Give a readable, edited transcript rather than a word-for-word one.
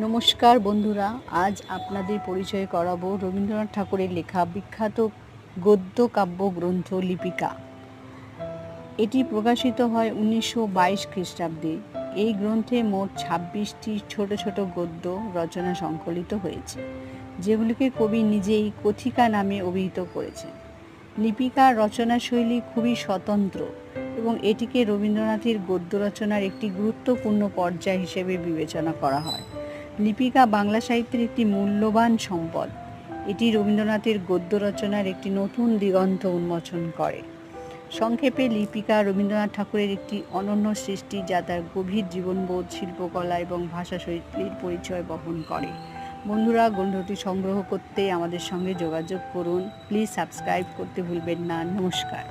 নমস্কার বন্ধুরা, আজ আপনাদের পরিচয় করাবো রবীন্দ্রনাথ ঠাকুরের লেখা বিখ্যাত গদ্য কাব্য গ্রন্থ লিপিকা। এটি প্রকাশিত হয় 1922 খ্রিস্টাব্দে। এই গ্রন্থে মোট 26টি ছোট ছোট গদ্য রচনা সংকলিত হয়েছে, যেগুলিকে কবি নিজেই কথিকা নামে অভিহিত করেছেন। লিপিকার রচনাশৈলী খুবই স্বতন্ত্র এবং এটিকে রবীন্দ্রনাথের গদ্য রচনার একটি গুরুত্বপূর্ণ পর্যায় হিসেবে বিবেচনা করা হয়। লিপিকা বাংলা সাহিত্যের একটি মূল্যবান সম্পদ। এটি রবীন্দ্রনাথের গদ্য রচনার একটি নতুন দিগন্ত উন্মোচন করে। সংক্ষেপে, লিপিকা রবীন্দ্রনাথ ঠাকুরের একটি অনন্য সৃষ্টি, যা তার গভীর জীবনবোধ, শিল্পকলা এবং ভাষা শৈলীর পরিচয় বহন করে। বন্ধুরা, গ্রন্থটি সংগ্রহ করতে আমাদের সঙ্গে যোগাযোগ করুন। প্লিজ সাবস্ক্রাইব করতে ভুলবেন না। নমস্কার।